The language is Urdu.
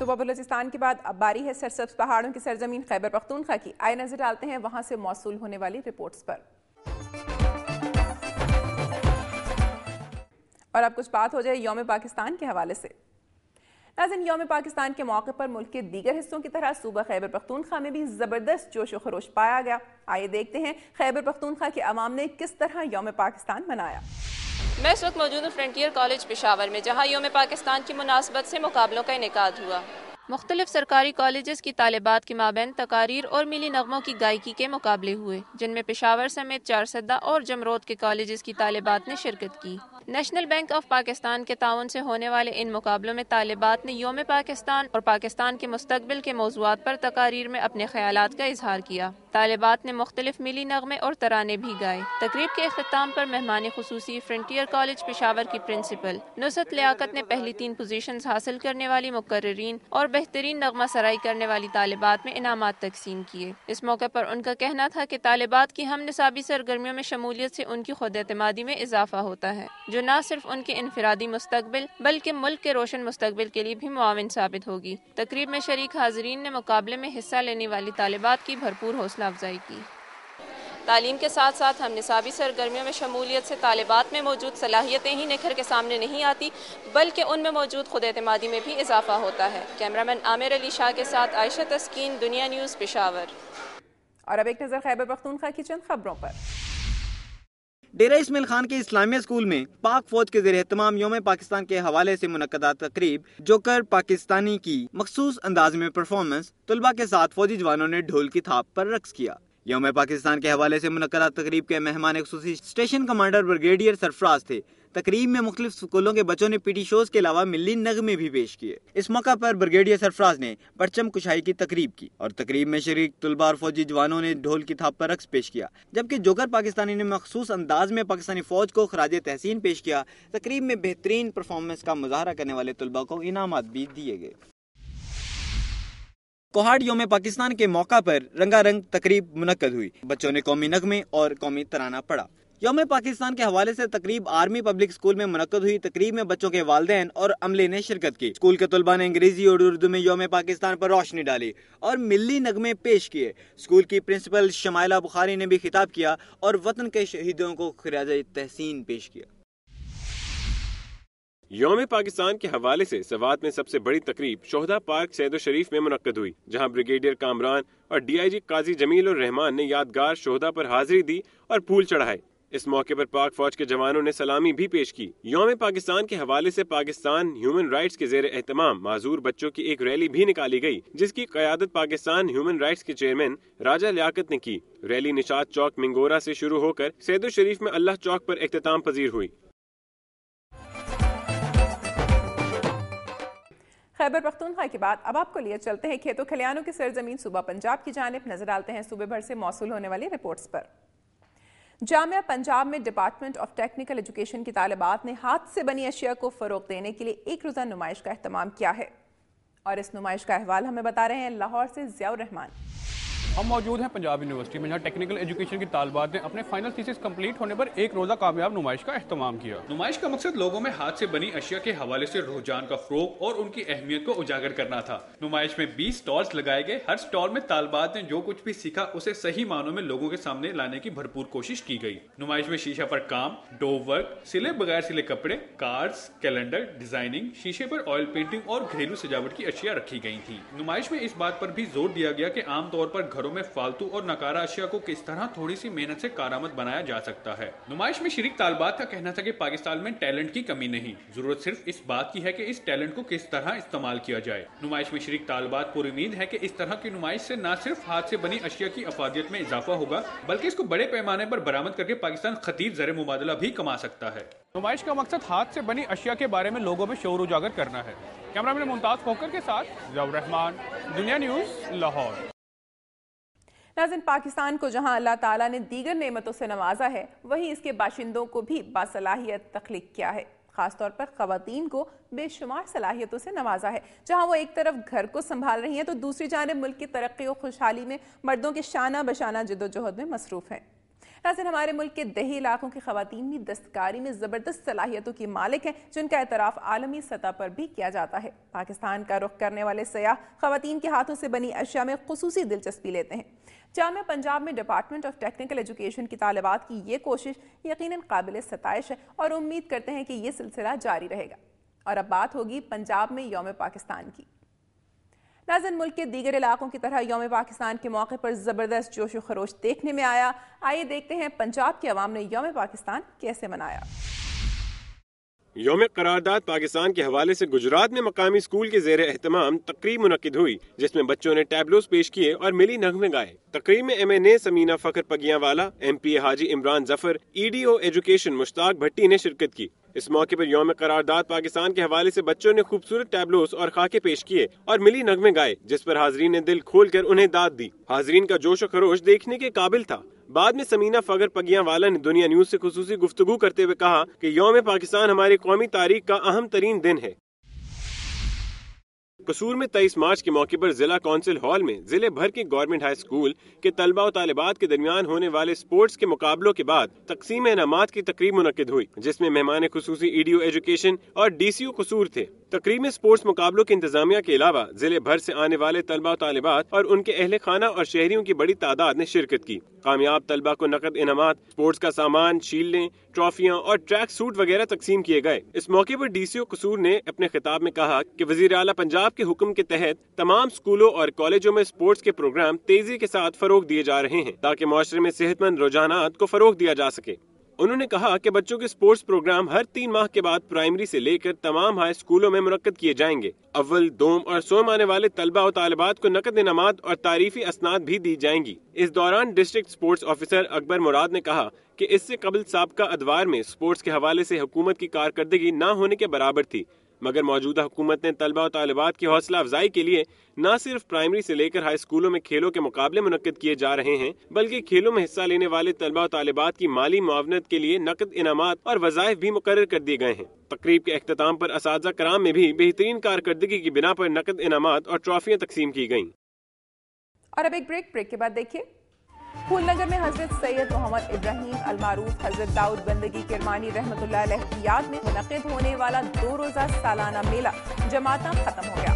صوبہ بلوچستان کے بعد اب باری ہے سرسبز پہاڑوں کی سرزمین خیبر پختونخوا کی. آئے نظر ڈالتے ہیں وہاں سے موصول ہونے والی رپورٹس پر. اور اب کچھ بات ہو جائے یوم پاکستان کے حوالے سے. ناظرین، یوم پاکستان کے موقع پر ملک کے دیگر حصوں کی طرح صوبہ خیبر پختونخوا میں بھی زبردست جوش و خروش پایا گیا. آئیے دیکھتے ہیں خیبر پختونخوا کے عوام نے کس طرح یوم پاکستان منایا. میں اس وقت موجود ہوں فرنٹیئر کالج پشاور میں، جہاں یوم پاکستان کی مناسبت سے مقابلوں کا انعقاد ہوا. مختلف سرکاری کالجز کی طالبات کے مابین تقاریر اور ملی نغموں کی گائیکی کے مقابلے ہوئے، جن میں پشاور سمیت چارسدہ اور جمرود کے کالجز کی طالبات نے شرکت کی. نیشنل بینک آف پاکستان کے تعاون سے ہونے والے ان مقابلوں میں طالبات نے یوم پاکستان اور پاکستان کے مستقبل کے موضوعات پر تقاریر میں اپنے خیالات کا اظہار کیا. طالبات نے مختلف ملی نغمے اور ترانے بھی گائے. تقریب کے اختتام پر مہمان خصوصی فرنٹیئر کالج پشاور کی پرنسپل نصرت لیاقت نے پہلی 3 پوزیشنز حاصل کرنے والی مقررین اور بہترین نغمہ سرائی کرنے والی طالبات میں انعامات تقسیم کیے. اس موقع پر ان کا کہنا تھا کہ طالبات کی ہم نصابی سرگرمیوں میں شمولیت سے ان کی خود اعتمادی میں اضافہ ہوتا ہے، جو نہ صرف ان کے انفرادی مستقبل بلکہ ملک کے روشن مستقبل کے لیے بھی معاون ثابت ہوگی. تقریب میں شریک حاضرین نے مقابلے میں حصہ لینے والی طالبات کی بھرپور حوصلہ افزائی کی. تعلیم کے ساتھ ساتھ ہم نصابی سرگرمیوں میں شمولیت سے طالبات میں موجود صلاحیتیں ہی نکھر کے سامنے نہیں آتی بلکہ ان میں موجود خود اعتمادی میں بھی اضافہ ہوتا ہے. کیمرامین عامر علی شاہ کے ساتھ عائشہ تسکین، دنیا نیوز، پشاور. اور اب ایک نظر خیبر پختونخوا کی چند خبروں پر. ڈیرہ اسماعیل خان کے اسلامیہ اسکول میں پاک فوج کے زیر اہتمام یوم پاکستان کے حوالے سے منعقدہ تقریب جوکر پاکستانی کی مخصوص انداز میں پرفارمنس، طلباء کے ساتھ فوجی جوانوں نے ڈھول کی تھاپ پر رقص کیا. یوم پاکستان کے حوالے سے منعقدہ تقریب کے مہمان خصوصی اسٹیشن کمانڈر بریگیڈیئر سرفراز تھے. تقریب میں مختلف اسکولوں کے بچوں نے پی ٹی شوز کے علاوہ ملی نغمے بھی پیش کیے. اس موقع پر بریگیڈیئر سرفراز نے پرچم کشائی کی تقریب کی اور تقریب میں شریک طلباء اور فوجی جوانوں نے ڈھول کی تھاپ پر رقص پیش کیا، جبکہ جوکر پاکستانی نے مخصوص انداز میں پاکستانی فوج کو خراج تحسین پیش کیا. تقریب میں بہترین پرفارمنس کا مظاہرہ کرنے والے طلباء کو انعامات بھی دیے گئے. کوہاٹ یوم پاکستان کے موقع پر رنگا رنگ تقریب منعقد ہوئی. بچوں نے قومی نغمے اور قومی ترانہ پڑھا. یوم پاکستان کے حوالے سے تقریب آرمی پبلک اسکول میں منعقد ہوئی. تقریب میں بچوں کے والدین اور عملے نے شرکت کی. اسکول کے طلباء نے انگریزی اور اردو میں یوم پاکستان پر روشنی ڈالی اور ملی نغمے پیش کیے. اسکول کی پرنسپل شمائلہ بخاری نے بھی خطاب کیا اور وطن کے شہیدوں کو خراج تحسین پیش کیا. یوم پاکستان کے حوالے سے سوات میں سب سے بڑی تقریب شہداء پارک سید و شریف میں منعقد ہوئی، جہاں بریگیڈیئر کامران اور ڈی آئی جی قاضی جمیل الرحمان نے یادگار شہداء پر حاضری دی اور پھول چڑھائے. اس موقع پر پاک فوج کے جوانوں نے سلامی بھی پیش کی. یوم پاکستان کے حوالے سے پاکستان ہیومن رائٹس کے زیر اہتمام معذور بچوں کی ایک ریلی بھی نکالی گئی، جس کی قیادت پاکستان ہیومن رائٹس کے چیئرمین راجہ لیاقت نے کی. ریلی نشاط چوک منگورا سے شروع ہو کر سید و شریف میں اللہ چوک پر اختتام پذیر ہوئی. خیبر پختونخوا کے بعد اب آپ کو لیے چلتے ہیں کھیتوں کھلیانوں کی سرزمین صوبہ پنجاب کی جانب. نظر ڈالتے ہیں صوبے بھر سے موصول ہونے والی رپورٹس پر. جامعہ پنجاب میں ڈپارٹمنٹ آف ٹیکنیکل ایجوکیشن کی طالبات نے ہاتھ سے بنی اشیاء کو فروغ دینے کے لیے ایک روزہ نمائش کا اہتمام کیا ہے، اور اس نمائش کا احوال ہمیں بتا رہے ہیں لاہور سے ضیاء الرحمان. ہم موجود ہیں پنجاب یونیورسٹی میں، جہاں ٹیکنیکل ایجوکیشن کی طالبات نے اپنے فائنل تھیسس کمپلیٹ ہونے پر ایک روزہ کامیاب نمائش کا اہتمام کیا. نمائش کا مقصد لوگوں میں ہاتھ سے بنی اشیاء کے حوالے سے رجحان کا فروغ اور ان کی اہمیت کو اجاگر کرنا تھا. نمائش میں 20 سٹالز لگائے گئے. ہر سٹال میں طالبات نے جو کچھ بھی سیکھا اسے صحیح معنوں میں لوگوں کے سامنے لانے کی بھرپور کوشش کی گئی. نمائش میں شیشہ پر کام، ڈو ورک، سلے بغیر سلے کپڑے، کارڈز، کیلنڈر، ڈیزائننگ، شیشے پر آئل پینٹنگ اور گھریلو سجاوٹ کی اشیاء رکھی گئی تھیں. نمائش میں اس بات پر بھی زور دیا گیا کہ عام طور پر گھروں میں فالتو اور ناکارہ اشیاء کو کس طرح تھوڑی سی محنت سے کارآمد بنایا جا سکتا ہے. نمائش میں شریک طالبات کا کہنا تھا کہ پاکستان میں ٹیلنٹ کی کمی نہیں، ضرورت صرف اس بات کی ہے کہ اس ٹیلنٹ کو کس طرح استعمال کیا جائے. نمائش میں شریک طالبات پر امید ہے کہ اس طرح کی نمائش سے نہ صرف ہاتھ سے بنی اشیاء کی افادیت میں اضافہ ہوگا بلکہ اس کو بڑے پیمانے پر برآمد کر کے پاکستان خطیر زر مبادلہ بھی کما سکتا ہے. نمائش کا مقصد ہاتھ سے بنی اشیاء کے بارے میں لوگوں میں شعور اجاگر کرنا ہے. کیمرامین ممتاز کھوکر کے ساتھ ضیاء الرحمان، دنیا نیوز، لاہور. ناظرین، پاکستان کو جہاں اللہ تعالیٰ نے دیگر نعمتوں سے نوازا ہے، وہیں اس کے باشندوں کو بھی باصلاحیت تخلیق کیا ہے. خاص طور پر خواتین کو بے شمار صلاحیتوں سے نوازا ہے. جہاں وہ ایک طرف گھر کو سنبھال رہی ہیں تو دوسری جانب ملک کی ترقی و خوشحالی میں مردوں کے شانہ بشانہ جد و جہد میں مصروف ہیں. ناظرین، ہمارے ملک کے دیہی علاقوں کی خواتین بھی دستکاری میں زبردست صلاحیتوں کی مالک ہیں، جن کا اعتراف عالمی سطح پر بھی کیا جاتا ہے۔ پاکستان کا رخ کرنے والے سیاح خواتین کے ہاتھوں سے بنی اشیاء میں خصوصی دلچسپی لیتے ہیں۔ جامعہ پنجاب میں ڈپارٹمنٹ آف ٹیکنیکل ایجوکیشن کی طالبات کی یہ کوشش یقیناً قابل ستائش ہے اور امید کرتے ہیں کہ یہ سلسلہ جاری رہے گا۔ اور اب بات ہوگی پنجاب میں یوم پاکستان کی۔ ناظرین، ملک کے دیگر علاقوں کی طرح یوم پاکستان کے موقع پر زبردست جوش و خروش دیکھنے میں آیا۔ آئیے دیکھتے ہیں پنجاب کے عوام نے یوم پاکستان کیسے منایا۔ یوم قرارداد پاکستان کے حوالے سے گجرات میں مقامی اسکول کے زیر اہتمام تقریب منعقد ہوئی، جس میں بچوں نے ٹیبلوز پیش کیے اور ملی نغمے گائے۔ تقریب میں MNA سمینہ فخر پگیاں والا، MP حاجی عمران ظفر، EDO ایجوکیشن مشتاق بھٹی نے شرکت کی۔ اس موقع پر یوم قرارداد پاکستان کے حوالے سے بچوں نے خوبصورت ٹیبلوز اور خاکے پیش کیے اور ملی نغمے گائے، جس پر حاضرین نے دل کھول کر انہیں داد دی۔ حاضرین کا جوش و خروش دیکھنے کے قابل تھا۔ بعد میں سمینہ فخر پگیاں والا نے دنیا نیوز سے خصوصی گفتگو کرتے ہوئے کہا کہ یوم پاکستان ہماری قومی تاریخ کا اہم ترین دن ہے۔ قصور میں 23 مارچ کے موقع پر ضلع کونسل ہال میں ضلع بھر کے گورنمنٹ ہائی اسکول کے طلبہ و طالبات کے درمیان ہونے والے سپورٹس کے مقابلوں کے بعد تقسیم انعامات کی تقریب منعقد ہوئی، جس میں مہمان خصوصی EDO ایجوکیشن اور DCO قصور تھے۔ تقریب میں سپورٹس مقابلوں کی انتظامیہ کے علاوہ ضلع بھر سے آنے والے طلبہ و طالبات اور ان کے اہل خانہ اور شہریوں کی بڑی تعداد نے شرکت کی۔ کامیاب طلبہ کو نقد انعامات، سپورٹس کا سامان، شیلڈیں، ٹرافیاں اور ٹریک سوٹ وغیرہ تقسیم کیے گئے۔ اس موقع پر DCO قصور نے اپنے خطاب میں کہا کہ وزیر اعلیٰ پنجاب کے حکم کے تحت تمام اسکولوں اور کالجوں میں سپورٹس کے پروگرام تیزی کے ساتھ فروغ دیے جا رہے ہیں تاکہ معاشرے میں صحت مند رجحانات کو فروغ دیا جا سکے۔ انہوں نے کہا کہ بچوں کے سپورٹس پروگرام ہر 3 ماہ کے بعد پرائمری سے لے کر تمام ہائی اسکولوں میں منعقد کیے جائیں گے۔ اول، دوم اور سوم آنے والے طلبہ و طالبات کو نقد انعامات اور تعریفی اسناد بھی دی جائیں گی۔ اس دوران ڈسٹرکٹ سپورٹس آفیسر اکبر مراد نے کہا کہ اس سے قبل سابقہ ادوار میں سپورٹس کے حوالے سے حکومت کی کارکردگی نہ ہونے کے برابر تھی، مگر موجودہ حکومت نے طلبہ و طالبات کی حوصلہ افزائی کے لیے نہ صرف پرائمری سے لے کر ہائی اسکولوں میں کھیلوں کے مقابلے منعقد کیے جا رہے ہیں، بلکہ کھیلوں میں حصہ لینے والے طلبہ و طالبات کی مالی معاونت کے لیے نقد انعامات اور وظائف بھی مقرر کر دیے گئے ہیں۔ تقریب کے اختتام پر اساتذہ کرام میں بھی بہترین کارکردگی کی بنا پر نقد انعامات اور ٹرافیاں تقسیم کی گئیں۔ اور اب ایک بریک کے بعد دیکھیے، پھول نگر میں حضرت سید محمد ابراہیم المعروف حضرت داؤد بندگی کرمانی رحمۃ اللہ علیہ کی یاد میں منعقد ہونے والا 2 روزہ سالانہ میلہ جماعتاں ختم ہو گیا۔